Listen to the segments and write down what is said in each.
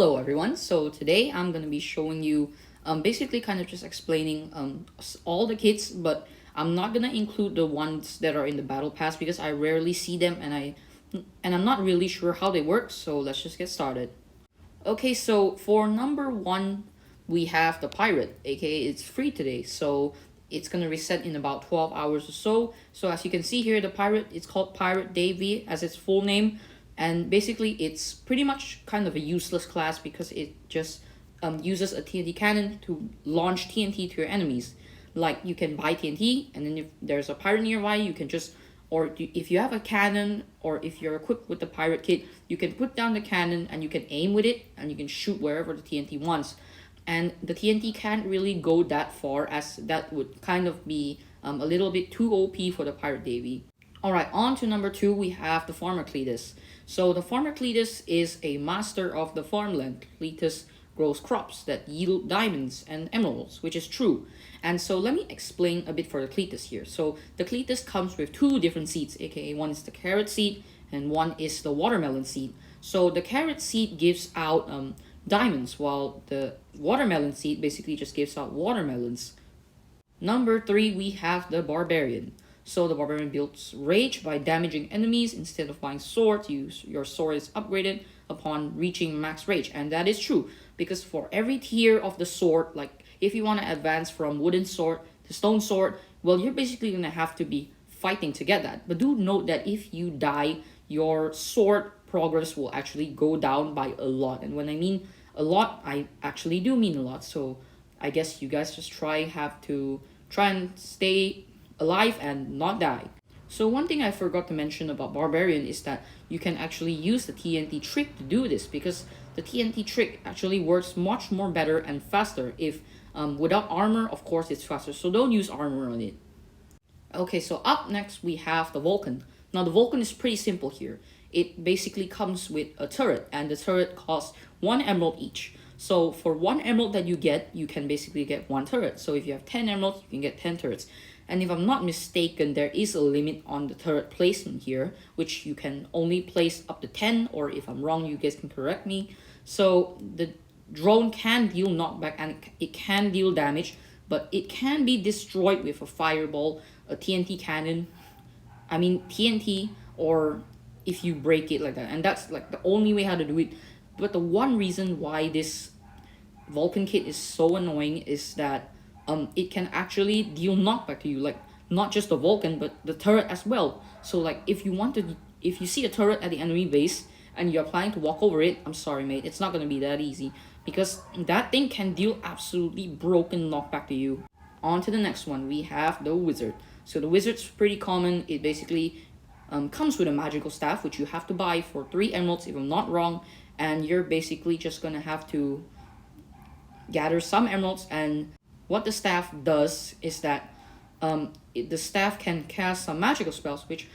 Hello everyone. So today I'm gonna be showing you basically kind of just explaining all the kits, but I'm not gonna include the ones that are in the battle pass because I rarely see them and I'm not really sure how they work. So let's just get started. Okay, so for number one, we have the pirate, aka it's free today. So it's gonna reset in about 12 hours or so. So as you can see here, the pirate, it's called Pirate Davy as its full name. And basically it's pretty much kind of a useless class because it just uses a TNT cannon to launch TNT to your enemies. Like you can buy TNT, and then if there's a pirate nearby, you can just, if you have a cannon or if you're equipped with the pirate kit, you can put down the cannon and you can aim with it and you can shoot wherever the TNT wants. And the TNT can't really go that far, as that would kind of be a little bit too OP for the Pirate Davy. Alright, on to number two, we have the Farmer Cletus. So the Farmer Cletus is a master of the farmland. Cletus grows crops that yield diamonds and emeralds, which is true. And so let me explain a bit for the Cletus here. So the Cletus comes with two different seeds, aka one is the carrot seed and one is the watermelon seed. So the carrot seed gives out diamonds, while the watermelon seed basically just gives out watermelons. Number three, we have the Barbarian. So the Barbarian builds rage by damaging enemies. Instead of buying swords, your sword is upgraded upon reaching max rage. And that is true, because for every tier of the sword, like if you want to advance from wooden sword to stone sword, well, you're basically going to have to be fighting to get that. But do note that if you die, your sword progress will actually go down by a lot. And when I mean a lot, I actually do mean a lot. So I guess you guys just have to try and stay alive and not die. So one thing I forgot to mention about Barbarian is that you can actually use the TNT trick to do this, because the TNT trick actually works much more better and faster. If without armor, of course it's faster, so don't use armor on it. Okay, so up next we have the Vulcan. Now the Vulcan is pretty simple here. It basically comes with a turret, and the turret costs 1 emerald each. So for 1 emerald that you get, you can basically get 1 turret. So if you have 10 emeralds, you can get 10 turrets. And if I'm not mistaken, there is a limit on the turret placement here, which you can only place up to 10, or if I'm wrong, you guys can correct me. So the drone can deal knockback and it can deal damage, but it can be destroyed with a fireball, a TNT cannon, TNT, or if you break it like that. And that's like the only way how to do it. But the one reason why this Vulcan kit is so annoying is that it can actually deal knockback to you, like not just the Vulcan but the turret as well. So like if you see a turret at the enemy base and you're planning to walk over it, I'm sorry mate, it's not gonna be that easy, because that thing can deal absolutely broken knockback to you. On to the next one, we have the Wizard. So the Wizard's pretty common. It basically comes with a magical staff, which you have to buy for 3 emeralds if I'm not wrong, and you're basically just gonna have to gather some emeralds. And what the staff does is that the staff can cast some magical spells, which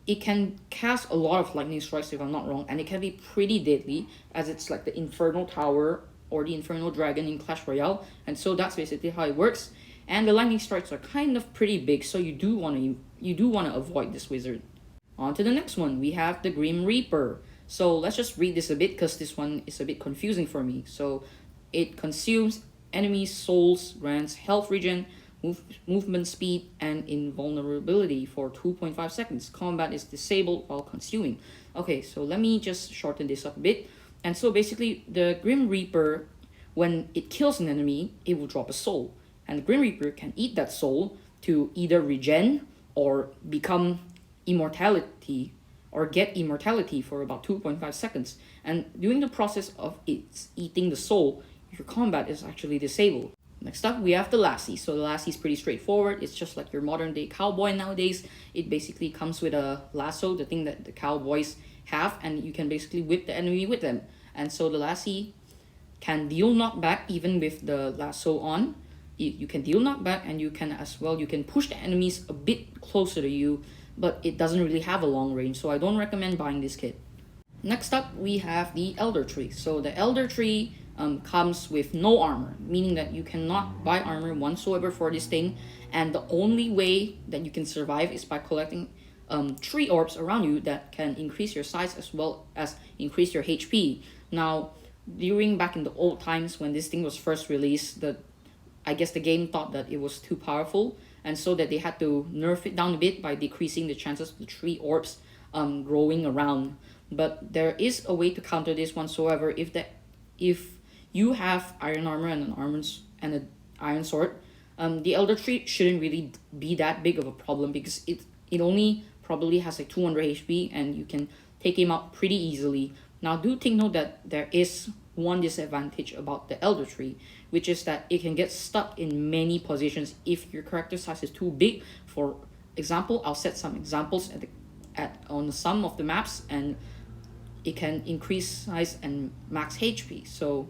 it can cast a lot of lightning strikes if I'm not wrong, and it can be pretty deadly, as it's like the Infernal Tower or the Infernal Dragon in Clash Royale. And so that's basically how it works. And the lightning strikes are kind of pretty big, so you do want to avoid this Wizard. On to the next one, we have the Grim Reaper. So let's just read this a bit, because this one is a bit confusing for me. So it consumes enemy souls, grants health regen, movement speed, and invulnerability for 2.5 seconds. Combat is disabled while consuming. Okay, so let me just shorten this up a bit. And so basically, the Grim Reaper, when it kills an enemy, it will drop a soul. And the Grim Reaper can eat that soul to either regen or become immortality, or get immortality for about 2.5 seconds. And during the process of its eating the soul, your combat is actually disabled. Next up, we have the Lassie. So the Lassie is pretty straightforward. It's just like your modern day cowboy nowadays. It basically comes with a lasso, the thing that the cowboys have, and you can basically whip the enemy with them. And so the Lassie can deal knockback even with the lasso on. You can deal knockback, and you can push the enemies a bit closer to you, but it doesn't really have a long range, so I don't recommend buying this kit. Next up, we have the Elder Tree. So the Elder Tree comes with no armor, meaning that you cannot buy armor whatsoever for this thing, and the only way that you can survive is by collecting tree orbs around you that can increase your size as well as increase your HP. Now, during back in the old times when this thing was first released, I guess the game thought that it was too powerful, and so that they had to nerf it down a bit by decreasing the chances of the three orbs growing around. But there is a way to counter this whatsoever. If you have iron armor and an iron sword, the elder tree shouldn't really be that big of a problem because it only probably has like 200 HP and you can take him out pretty easily. Now do take note that there is one disadvantage about the elder tree, which is that it can get stuck in many positions if your character size is too big. For example, I'll set some examples on some of the maps, and it can increase size and max HP. So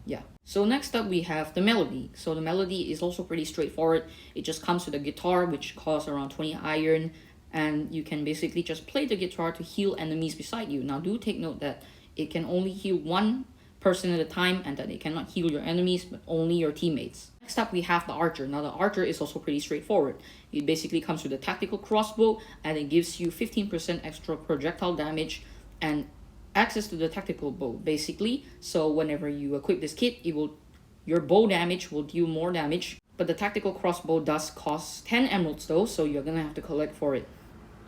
yeah. So next up we have the melody. So the melody is also pretty straightforward. It just comes with a guitar which costs around 20 iron, and you can basically just play the guitar to heal enemies beside you. Now do take note that it can only heal one person at a time, and that it cannot heal your enemies but only your teammates. Next up we have the archer. Now the archer is also pretty straightforward. It basically comes with a tactical crossbow, and it gives you 15% extra projectile damage and access to the tactical bow basically. So whenever you equip this kit, your bow damage will deal more damage. But the tactical crossbow does cost 10 emeralds though, so you're gonna have to collect for it.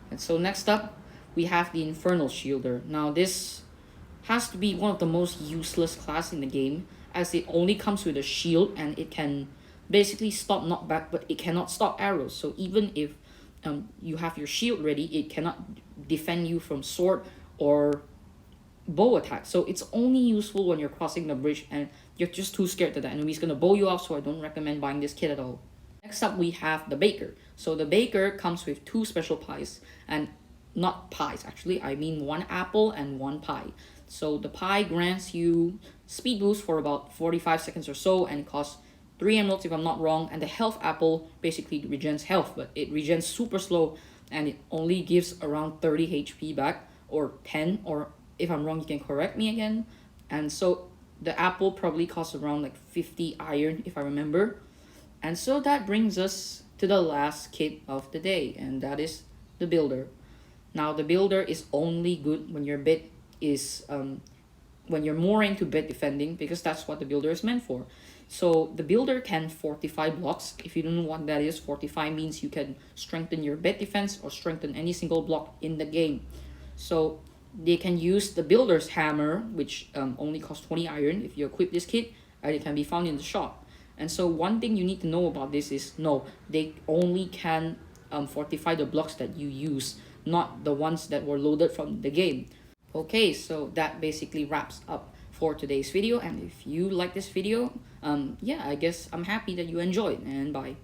And so next up we have the infernal shielder. Now this has to be one of the most useless class in the game, as it only comes with a shield and it can basically stop knockback, but it cannot stop arrows. So even if you have your shield ready, it cannot defend you from sword or bow attack. So it's only useful when you're crossing the bridge and you're just too scared that the enemy's gonna bow you off, so I don't recommend buying this kit at all. Next up we have the baker. So the baker comes with two special pies, and not pies actually, I mean one apple and one pie. So the pie grants you speed boost for about 45 seconds or so, and it costs 3 emeralds if I'm not wrong. And the health apple basically regens health, but it regens super slow, and it only gives around 30 HP back, or 10, or if I'm wrong you can correct me again. And so the apple probably costs around like 50 iron if I remember. And so that brings us to the last kit of the day, and that is the builder. Now the builder is only good when your bit is when you're more into bed defending, because that's what the builder is meant for. So the builder can fortify blocks. If you don't know what that is, fortify means you can strengthen your bed defense or strengthen any single block in the game. So they can use the builder's hammer, which only costs 20 iron if you equip this kit, and it can be found in the shop. And so one thing you need to know about this is, no, they only can fortify the blocks that you use, not the ones that were loaded from the game. Okay, so that basically wraps up for today's video, and if you like this video, yeah, I guess I'm happy that you enjoyed, and bye.